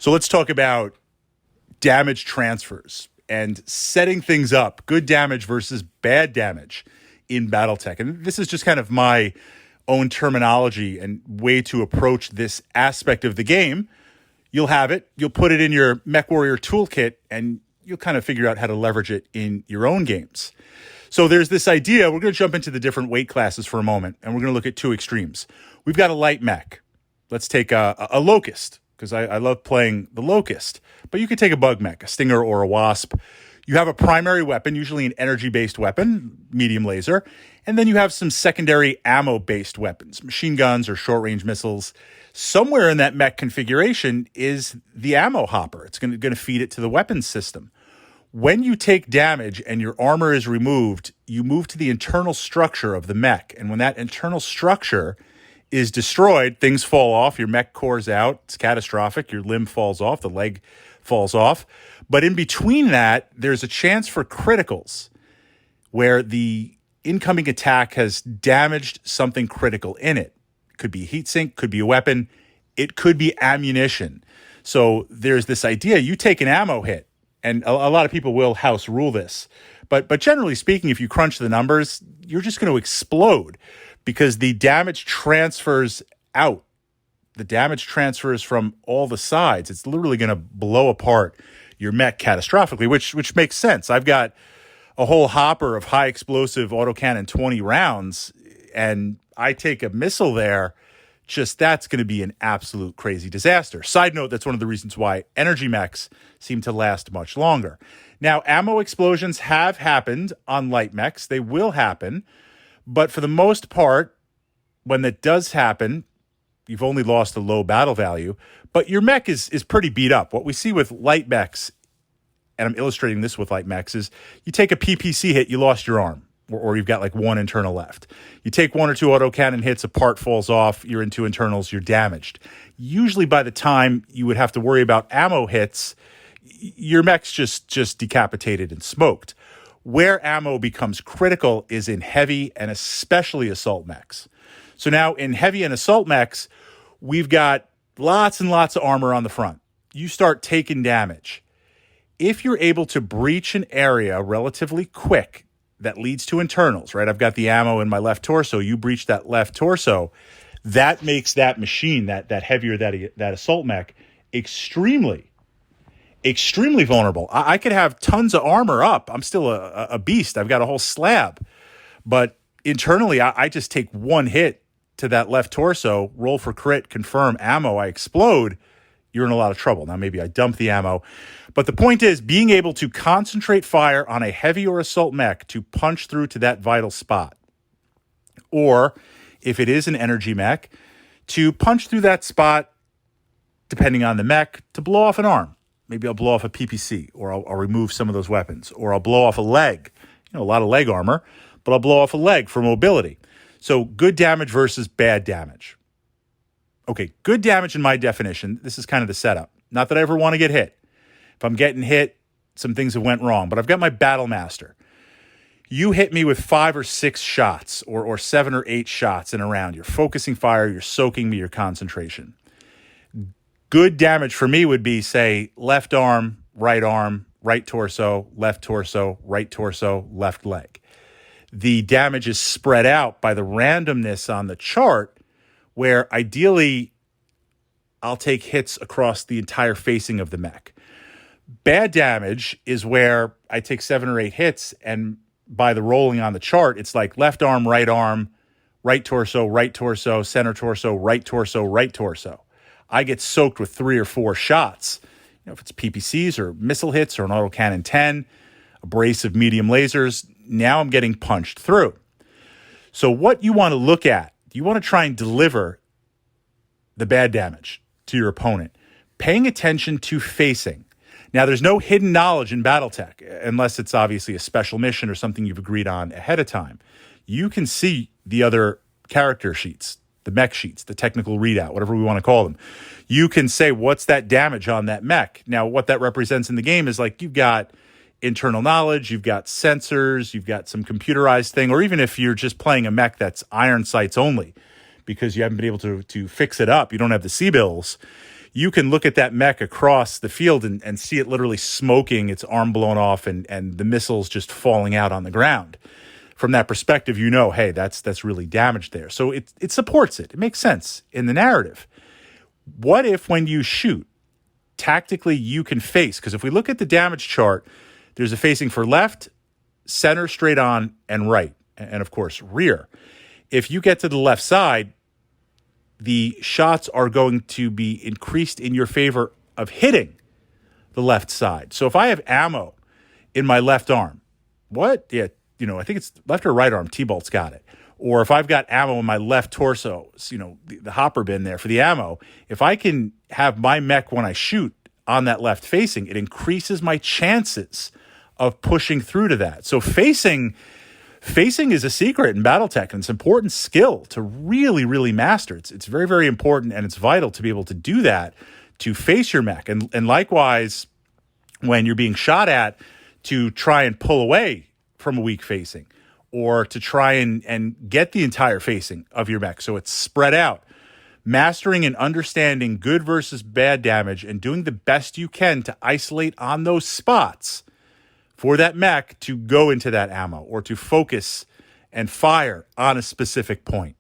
So let's talk about damage transfers and setting things up, good damage versus bad damage in Battletech. And this is just kind of my own terminology and way to approach this aspect of the game. You'll have it, you'll put it in your MechWarrior toolkit, and you'll kind of figure out how to leverage it in your own games. So there's this idea, we're going to jump into the different weight classes for a moment, and we're going to look at two extremes. We've got a light mech. Let's take a Locust, because I love playing the Locust. But you could take a bug mech, a Stinger or a Wasp. You have a primary weapon, usually an energy-based weapon, medium laser, and then you have some secondary ammo-based weapons, machine guns or short-range missiles. Somewhere in that mech configuration is the ammo hopper. It's going to feed it to the weapons system. When you take damage and your armor is removed, you move to the internal structure of the mech. And when that internal structure is destroyed, things fall off, your mech cores out, it's catastrophic, your limb falls off, the leg falls off. But in between that, there's a chance for criticals where the incoming attack has damaged something critical in it. It could be a heat sink, could be a weapon, it could be ammunition. So there's this idea, you take an ammo hit, and a lot of people will house rule this. But generally speaking, if you crunch the numbers, you're just going to explode because the damage transfers out. The damage transfers from all the sides. It's literally going to blow apart your mech catastrophically, which makes sense. I've got a whole hopper of high explosive autocannon 20 rounds, and I take a missile there, just that's going to be an absolute crazy disaster. Side note, that's one of the reasons why energy mechs seem to last much longer. Now, ammo explosions have happened on light mechs. They will happen. But for the most part, when that does happen, you've only lost a low battle value. But your mech is pretty beat up. What we see with light mechs, and I'm illustrating this with light mechs, is you take a PPC hit, you lost your arm. Or you've got like one internal left. You take one or two autocannon hits, a part falls off, you're into internals, you're damaged. Usually by the time you would have to worry about ammo hits, your mech's just decapitated and smoked. Where ammo becomes critical is in heavy and especially assault mechs. So now in heavy and assault mechs, we've got lots and lots of armor on the front. You start taking damage. If you're able to breach an area relatively quick, that leads to internals, right? I've got the ammo in my left torso. You breach that left torso. That makes that machine, that heavier, that assault mech, extremely vulnerable. I could have tons of armor up. I'm still a beast. I've got a whole slab. But internally, I just take one hit to that left torso, roll for crit, confirm ammo, I explode. You're in a lot of trouble. Now, maybe I dump the ammo. But the point is, being able to concentrate fire on a heavy or assault mech to punch through to that vital spot. Or, if it is an energy mech, to punch through that spot, depending on the mech, to blow off an arm. Maybe I'll blow off a PPC, or I'll remove some of those weapons. Or I'll blow off a leg. A lot of leg armor, but I'll blow off a leg for mobility. So, good damage versus bad damage. Okay, good damage in my definition, this is kind of the setup. Not that I ever want to get hit. If I'm getting hit, some things have went wrong. But I've got my Battle Master. You hit me with 5 or 6 shots or 7 or 8 shots in a round. You're focusing fire, you're soaking me, your concentration. Good damage for me would be, say, left arm, right torso, left torso, left leg. The damage is spread out by the randomness on the chart, where ideally I'll take hits across the entire facing of the mech. Bad damage is where I take 7 or 8 hits, and by the rolling on the chart, it's like left arm, right torso, center torso, right torso. I get soaked with 3 or 4 shots. If it's PPCs or missile hits or an autocannon 10, a brace of medium lasers, now I'm getting punched through. So what you want to look at, you want to try and deliver the bad damage to your opponent, paying attention to facing. Now, there's no hidden knowledge in Battletech, unless it's obviously a special mission or something you've agreed on ahead of time. You can see the other character sheets, the mech sheets, the technical readout, whatever we want to call them. You can say, what's that damage on that mech? Now, what that represents in the game is like you've got internal knowledge, you've got sensors, you've got some computerized thing, or even if you're just playing a mech that's iron sights only because you haven't been able to fix it up, you don't have the C-bills, you can look at that mech across the field and see it literally smoking, its arm blown off, and the missiles just falling out on the ground. From that perspective, you know, hey, that's really damaged there. So it supports it. It makes sense in the narrative. What if when you shoot, tactically you can face? Because if we look at the damage chart, there's a facing for left, center, straight on, and right, and of course, rear. If you get to the left side, the shots are going to be increased in your favor of hitting the left side. So if I have ammo in my left arm, I think it's left or right arm, T-Bolt's got it. Or if I've got ammo in my left torso, the hopper bin there for the ammo, if I can have my mech when I shoot on that left facing, it increases my chances of pushing through to that. So facing is a secret in Battletech, and it's an important skill to really, really master. It's very, very important, and it's vital to be able to do that, to face your mech. And likewise, when you're being shot at, to try and pull away from a weak facing, or to try and get the entire facing of your mech so it's spread out. Mastering and understanding good versus bad damage and doing the best you can to isolate on those spots for that mech to go into that ammo or to focus and fire on a specific point.